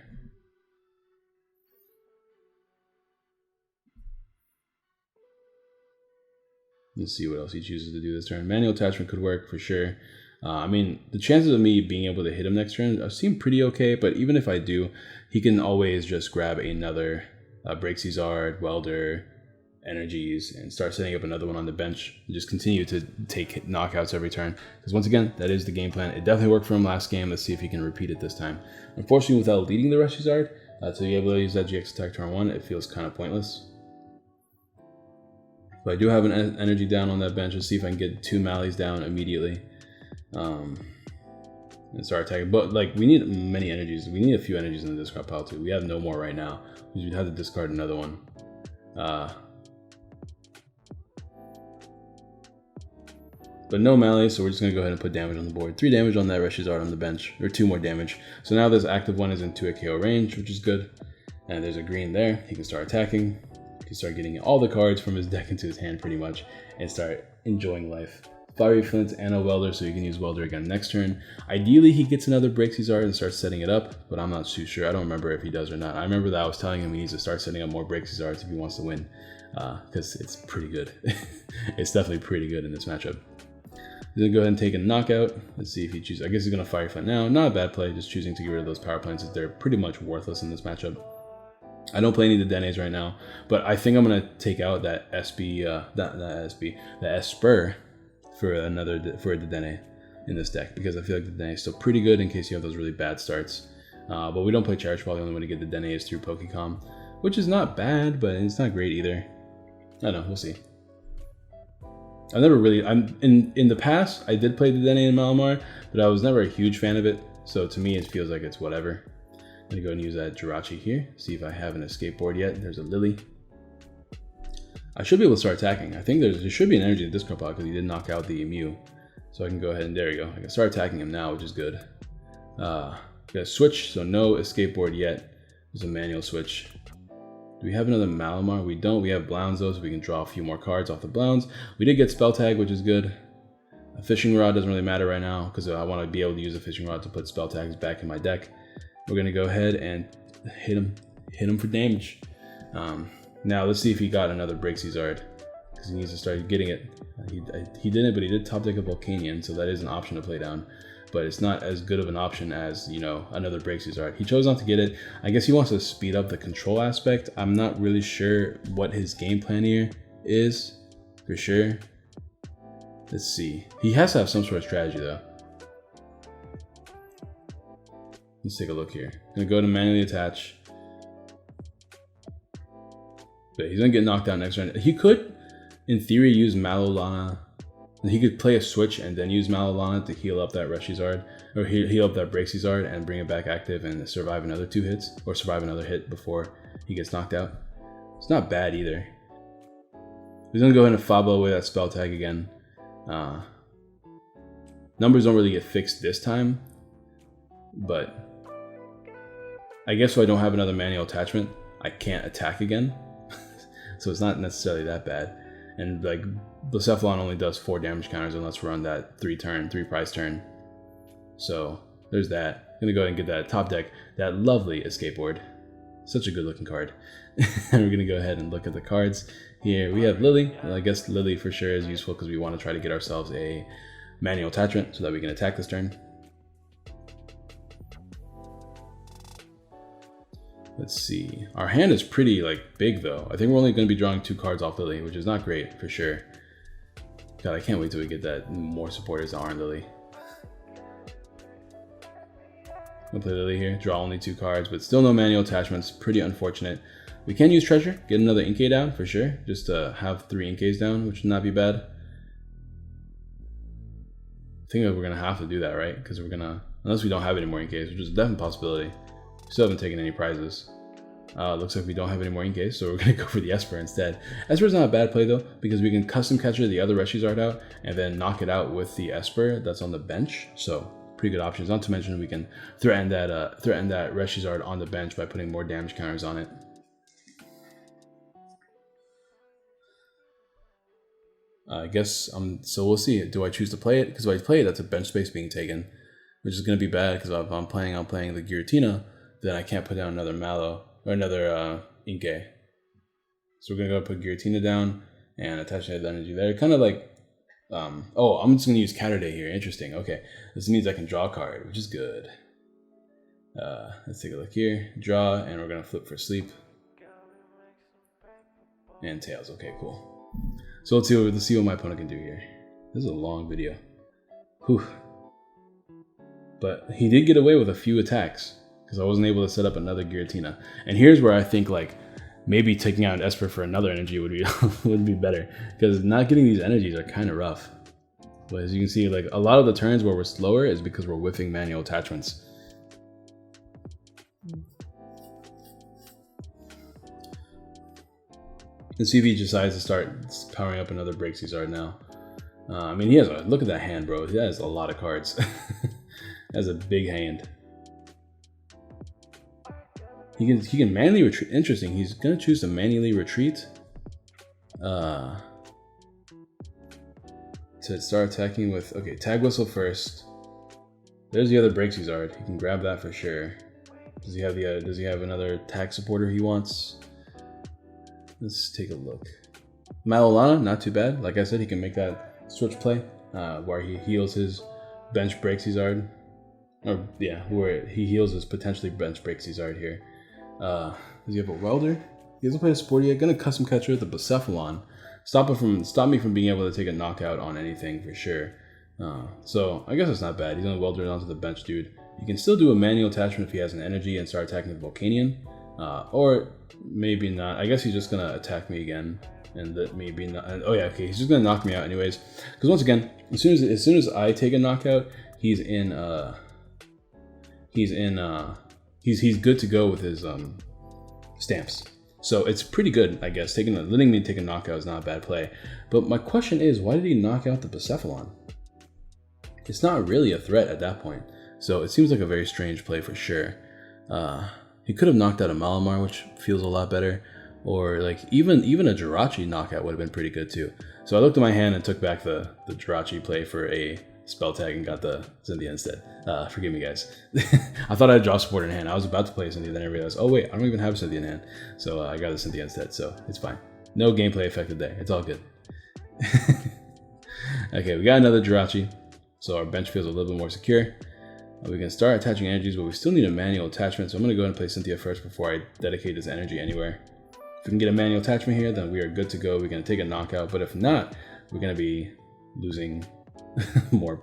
Let's see what else he chooses to do this turn. Manual attachment could work for sure. I mean, the chances of me being able to hit him next turn seem pretty okay, but even if I do, he can always just grab another Braixen, Welder, Energies, and start setting up another one on the bench and just continue to take knockouts every turn. Because once again, that is the game plan. It definitely worked for him last game. Let's see if he can repeat it this time. Unfortunately, without leading the Charizard, to be able to use that GX attack turn 1, it feels kind of pointless. But I do have an energy down on that bench. Let's see if I can get 2 Mallies down immediately. And start attacking. But like, we need many energies. We need a few energies in the discard pile too. We have no more right now. We'd have to discard another one. But no melee, so we're just going to go ahead and put damage on the board. 3 damage on that Charizard on the bench, or 2 more damage. So now this active one is into a KO range, which is good. And there's a green there. He can start attacking. He can start getting all the cards from his deck into his hand pretty much and start enjoying life. Fiery Flint and a Welder, so you can use Welder again next turn. Ideally, he gets another Braixen and starts setting it up, but I'm not too sure. I don't remember if he does or not. I remember that I was telling him he needs to start setting up more Braixen if he wants to win, because it's pretty good. It's definitely pretty good in this matchup. He's gonna go ahead and take a knockout. Let's see if he chooses. I guess he's gonna Fire Flint now. Not a bad play, just choosing to get rid of those power plants as they're pretty much worthless in this matchup. I don't play any of the Denes right now, but I think I'm gonna take out that the Esper for the Dene in this deck, because I feel like the Dene is still pretty good in case you have those really bad starts. But we don't play Charizard. Probably the only way to get the Dene is through Pokecom, which is not bad, but it's not great either. I don't know. We'll see. I've never really, in the past, I did play the Dene in Malamar, but I was never a huge fan of it. So to me, it feels like it's whatever. I'm gonna go and use that Jirachi here. See if I have an escape board yet. There's a Lily. I should be able to start attacking. I think there should be an energy in this discard pile because he did knock out the Mew. So I can go ahead and there you go. I can start attacking him now, which is good. Got a switch, so no escape board yet. There's a manual switch. Do we have another Malamar? We don't. We have Blounds though, so we can draw a few more cards off the Blounds. We did get Spell Tag, which is good. A Fishing Rod doesn't really matter right now because I want to be able to use a Fishing Rod to put Spell Tags back in my deck. We're gonna go ahead and hit him for damage. Now let's see if he got another Braixen because he needs to start getting it. He didn't, but he did top deck a Volcanion, so that is an option to play down. But it's not as good of an option as, you know, another Braixen. He chose not to get it. I guess he wants to speed up the control aspect. I'm not really sure what his game plan here is, for sure. Let's see. He has to have some sort of strategy though. Let's take a look here. I'm gonna go to manually attach. But he's gonna get knocked out next round. He could, in theory, use Malolana. He could play a switch and then use Malolana to heal up that Charizard, or heal up that Braixen and bring it back active and survive another 2 hits, or survive another hit before he gets knocked out. It's not bad either. He's gonna go ahead and Fabo away that Spell Tag again. Numbers don't really get fixed this time, but I guess so I don't have another manual attachment, I can't attack again. So it's not necessarily that bad. And like Blacephalon only does 4 damage counters unless we're on that 3 prize turn. So there's that. I'm gonna go ahead and get that top deck, that lovely escape board. Such a good looking card. And we're gonna go ahead and look at the cards. Here we have Lily. Well, I guess Lily for sure is useful because we want to try to get ourselves a manual attachment so that we can attack this turn. Let's see. Our hand is pretty like big though. I think we're only going to be drawing 2 cards off Lily, which is not great for sure. God, I can't wait till we get that more supporters on Lily. We'll play Lily here. Draw only 2 cards, but still no manual attachments. Pretty unfortunate. We can use Treasure. Get another Inkay down for sure. Just to have 3 Inkays down, which would not be bad. I think that we're going to have to do that, right? Because we're going to, unless we don't have any more Inkays, which is a definite possibility. Still haven't taken any prizes. Looks like we don't have any more Inkays, so we're going to go for the Esper instead. Esper's not a bad play though, because we can custom catcher the other Charizard out and then knock it out with the Esper that's on the bench. So pretty good options. Not to mention we can threaten that Charizard on the bench by putting more damage counters on it. I guess so we'll see. Do I choose to play it? Because if I play it, that's a bench space being taken, which is going to be bad because if I'm playing the Giratina, then I can't put down another Mallow or another Inkay. So we're gonna go put Giratina down and attach that energy there. Kind of like, oh, I'm just gonna use Catterday here. Interesting. Okay, this means I can draw a card, which is good. Let's take a look here. Draw, and we're gonna flip for Sleep and Tails. Okay, cool. So let's see what my opponent can do here. This is a long video. Whew. But he did get away with a few attacks because I wasn't able to set up another Giratina. And here's where I think like maybe taking out an Esper for another energy would be would be better, because not getting these energies are kind of rough. But as you can see, like a lot of the turns where we're slower is because we're whiffing manual attachments. Let's see if he decides to start powering up another Braixen now. I mean, he has look at that hand, bro. He has a lot of cards. Has a big hand. He can manually retreat. Interesting. He's gonna choose to manually retreat. To start attacking with, okay, tag whistle first. There's the other Braixen. He can grab that for sure. Does he have the? Does he have another tag supporter he wants? Let's take a look. Malolana, not too bad. Like I said, he can make that switch play where he heals his bench Braixen. Or yeah, where he heals his potentially bench Braixen here. Does he have a welder? He doesn't play a sporty yet. Gonna custom catcher with the Bucephalon. Stop me from being able to take a knockout on anything for sure. So I guess it's not bad. He's gonna welder it onto the bench dude. You can still do a manual attachment if he has an energy and start attacking with Volcanion. Or maybe not. I guess he's just gonna attack me again. And that maybe not. Oh yeah, okay. He's just gonna knock me out anyways. Because once again, as soon as I take a knockout, he's good to go with his stamps. So it's pretty good, I guess. Letting me take a knockout is not a bad play. But my question is, why did he knock out the Bucephalon? It's not really a threat at that point. So it seems like a very strange play for sure. He could have knocked out a Malamar, which feels a lot better. Or like even a Jirachi knockout would have been pretty good too. So I looked at my hand and took back the Jirachi play for a spell tag and got the Cynthia instead. Forgive me, guys. I thought I had draw support in hand. I was about to play Cynthia, then I realized, oh wait, I don't even have Cynthia in hand. So I got the Cynthia instead, so it's fine. No gameplay affected there. It's all good. Okay, we got another Jirachi, so our bench feels a little bit more secure. We can start attaching energies, but we still need a manual attachment, so I'm going to go ahead and play Cynthia first before I dedicate this energy anywhere. If we can get a manual attachment here, then we are good to go. We're going to take a knockout, but if not, we're going to be losing more.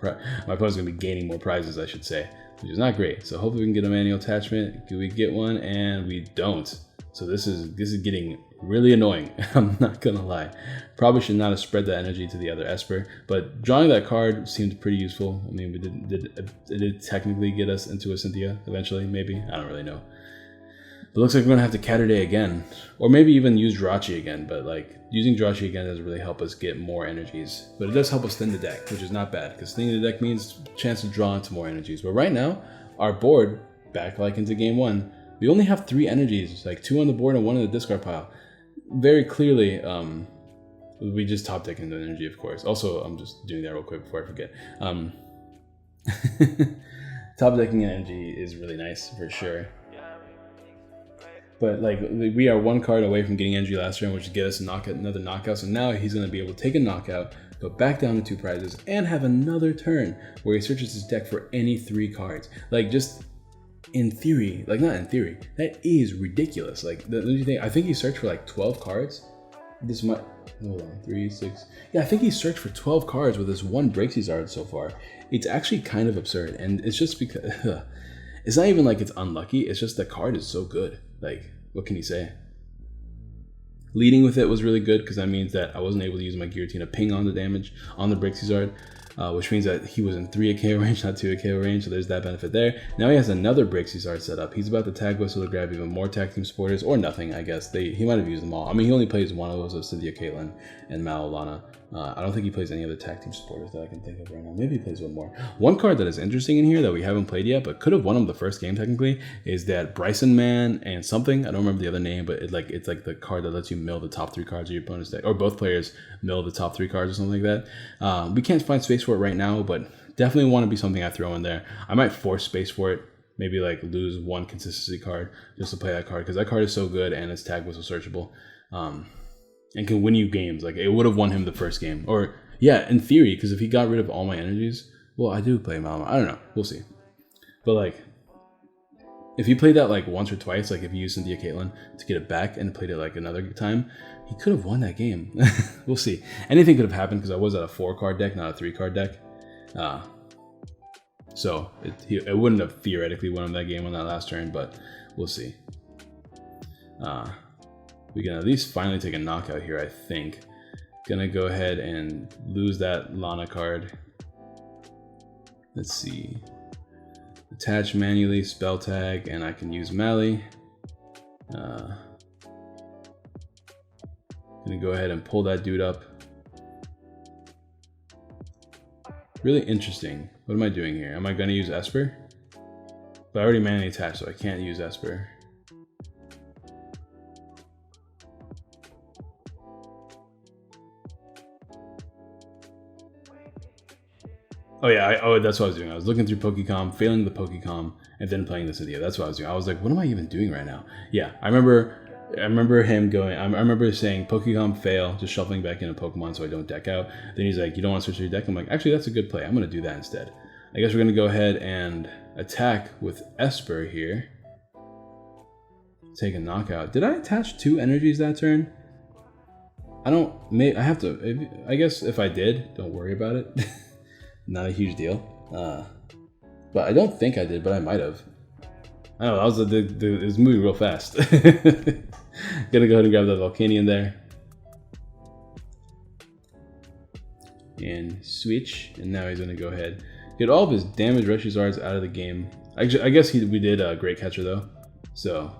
My opponent's going to be gaining more prizes, I should say, which is not great. So hopefully we can get a manual attachment. Can we get one? And we don't. So this is getting really annoying. I'm not gonna lie. Probably should not have spread that energy to the other Esper, but drawing that card seemed pretty useful. I mean, it did technically get us into a Cynthia eventually, maybe. I don't really know. But it looks like we're gonna have to Caturday again, or maybe even use Jirachi again. But like using Jirachi again doesn't really help us get more energies, but it does help us thin the deck, which is not bad because thinning the deck means chance to draw into more energies. But right now, our board back like into game one. We only have 3 energies, like 2 on the board and 1 in the discard pile. Very clearly, we just top decking the energy, of course. Also, I'm just doing that real quick before I forget. Top decking energy is really nice for sure. But like we are 1 card away from getting energy last turn, which would get us another knockout. So now he's going to be able to take a knockout, go back down to 2 prizes, and have another turn where he searches his deck for any 3 cards. Like just. In theory, like not in theory, that is ridiculous. Like, don't you think? I think he searched for like 12 cards. This might, hold on, 3, 6. Yeah, I think he searched for 12 cards with this 1 Braixen so far. It's actually kind of absurd, and it's just because it's not even like it's unlucky. It's just the card is so good. Like, what can you say? Leading with it was really good because that means that I wasn't able to use my Guillotine to ping on the damage on the Braixen. Which means that he was in 3 KO range, not 2 KO range, so there's that benefit there. Now he has another Braixen set up. He's about to tag whistle to grab even more tag team supporters, or nothing, I guess. He might have used them all. I mean, he only plays one of those of Cynthia, Caitlyn, and Malolana. I don't think he plays any other tag team supporters that I can think of right now. Maybe he plays one more. One card that is interesting in here that we haven't played yet, but could have won him the first game technically, is that Braixen Man and something. I don't remember the other name, but it's like the card that lets you mill the top 3 cards of your opponent's deck, or both players mill the top 3 cards or something like that. We can't find space for it right now, but definitely want to be something I throw in there. I might force space for it. Maybe like lose 1 consistency card just to play that card because that card is so good and it's tag whistle searchable. And can win you games. Like, it would have won him the first game. Or, yeah, in theory, because if he got rid of all my energies, well, I do play Malama. I don't know. We'll see. But, like, if he played that, like, once or twice, like, if he used Cynthia Caitlyn to get it back and played it, like, another time, he could have won that game. We'll see. Anything could have happened because I was at a 4-card deck, not a 3-card deck. So, it wouldn't have theoretically won him that game on that last turn, but we'll see. We can at least finally take a knockout here, I think. Gonna go ahead and lose that Lana card. Let's see. Attach manually, spell tag, and I can use Mally. Gonna go ahead and pull that dude up. Really interesting. What am I doing here? Am I going to use Esper? But I already manually attached, so I can't use Esper. Oh yeah, that's what I was doing. I was looking through Pokecom, failing the Pokecom, and then playing this video. That's what I was doing. I was like, what am I even doing right now? Yeah, I remember him going, I remember saying Pokecom fail, just shuffling back into Pokemon so I don't deck out. Then he's like, you don't want to switch your deck? I'm like, actually, that's a good play. I'm going to do that instead. I guess we're going to go ahead and attack with Esper here. Take a knockout. Did I attach 2 energies that turn? I have to, I guess if I did, don't worry about it. Not a huge deal. But I don't think I did, but I might have. I don't know, it was moving real fast. Gonna go ahead and grab that Volcanion there. And switch, and now he's gonna go ahead. Get all of his damaged Reshizards out of the game. I guess we did a Great Catcher though. So,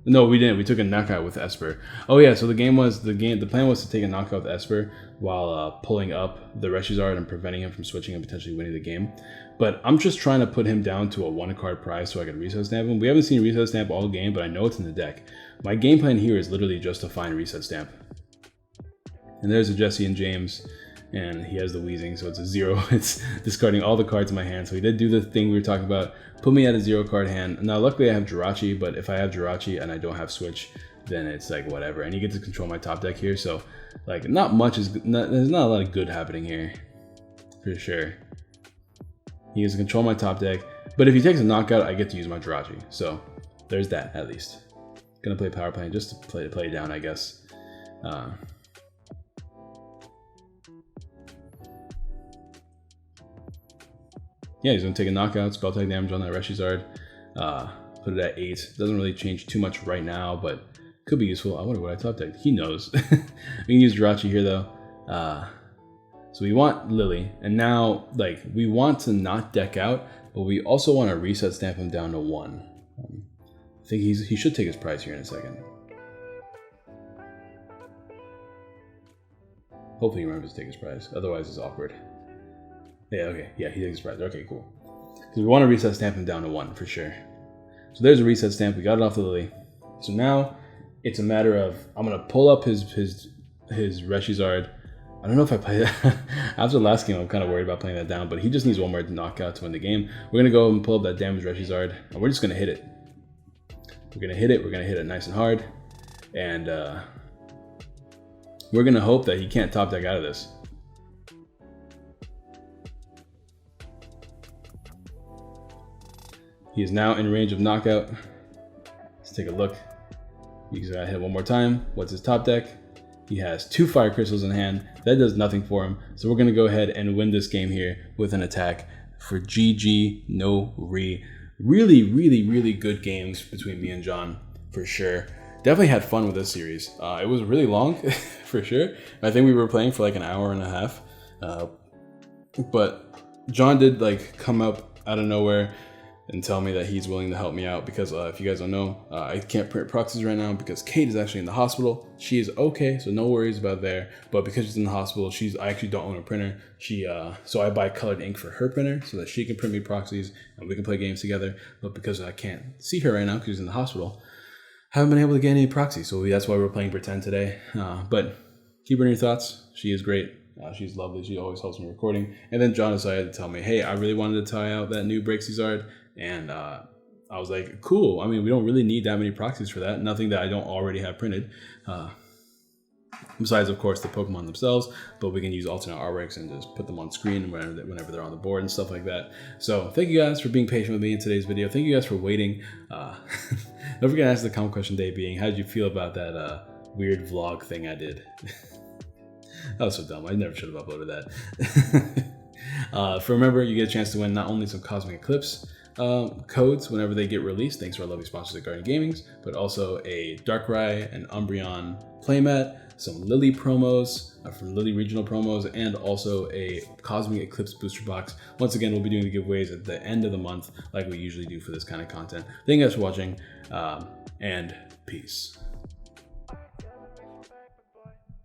no, we didn't. We took a knockout with Esper. Oh yeah, so the plan was to take a knockout with Esper while pulling up the Reshizard and preventing him from switching and potentially winning the game. But I'm just trying to put him down to a 1-card prize so I can reset stamp him. We haven't seen reset stamp all game, but I know it's in the deck. My game plan here is literally just to find reset stamp. And there's a Jesse and James, and he has the Wheezing, so it's a 0. It's discarding all the cards in my hand. So he did do the thing we were talking about, put me at a 0-card hand. Now luckily I have Jirachi, but if I have Jirachi and I don't have Switch, then it's like whatever. And you get to control my top deck here, so like there's not a lot of good happening here, for sure. He gets to control my top deck, but if he takes a knockout, I get to use my Jirachi. So there's that at least. Gonna play Power Plane just to play it down, I guess. Yeah, he's gonna take a knockout, spell tag damage on that Reshizard. Put it at 8. Doesn't really change too much right now, but could be useful. I wonder what I top decked. He knows. We can use Jirachi here though. So we want Lily, and now like we want to not deck out, but we also want to reset stamp him down to 1. I think he should take his prize here in a second. Hopefully he remembers to take his prize. Otherwise it's awkward. Yeah, okay. Yeah, he takes his prize. Okay, cool. Because we want to reset stamp him down to 1 for sure. So there's a reset stamp. We got it off the Lily. So now it's a matter of I'm gonna pull up his Reshizard. I don't know if I play that. After the last game, I'm kind of worried about playing that down, but he just needs 1 more knockout to win the game. We're gonna go and pull up that damaged Reshizard, and we're just gonna hit it. We're gonna hit it nice and hard, and we're gonna hope that he can't top deck out of this. He is now in range of knockout. Let's take a look. He's gonna hit 1 more time. What's his top deck? He has 2 Fire Crystals in hand. That does nothing for him. So we're gonna go ahead and win this game here with an attack for GG, no re. Really, really, really good games between me and John, for sure. Definitely had fun with this series. It was really long, for sure. I think we were playing for like an hour and a half. But John did like come up out of nowhere and tell me that he's willing to help me out because if you guys don't know, I can't print proxies right now because Kate is actually in the hospital. She is okay, so no worries about there. But because she's in the hospital, I actually don't own a printer. So I buy colored ink for her printer so that she can print me proxies and we can play games together. But because I can't see her right now because she's in the hospital, I haven't been able to get any proxies. So that's why we're playing Pretend today. But keep her in your thoughts. She is great. She's lovely. She always helps me recording. And then John decided to tell me, hey, I really wanted to try out that new Braixen. And I was like, cool. I mean, we don't really need that many proxies for that. Nothing that I don't already have printed. Besides, of course, the Pokemon themselves. But we can use alternate artworks and just put them on screen whenever they're on the board and stuff like that. So thank you guys for being patient with me in today's video. Thank you guys for waiting. Don't forget to ask the comment question today being, how did you feel about that weird vlog thing I did? That was so dumb. I never should have uploaded that. Remember, you get a chance to win not only some Cosmic Eclipse codes whenever they get released, thanks to our lovely sponsors at Guardian Gaming's, but also a Darkrai and Umbreon playmat, some Lily promos from Lily regional promos, and also a Cosmic Eclipse booster box. Once again, we'll be doing the giveaways at the end of the month like we usually do for this kind of content. Thank you guys for watching, and peace.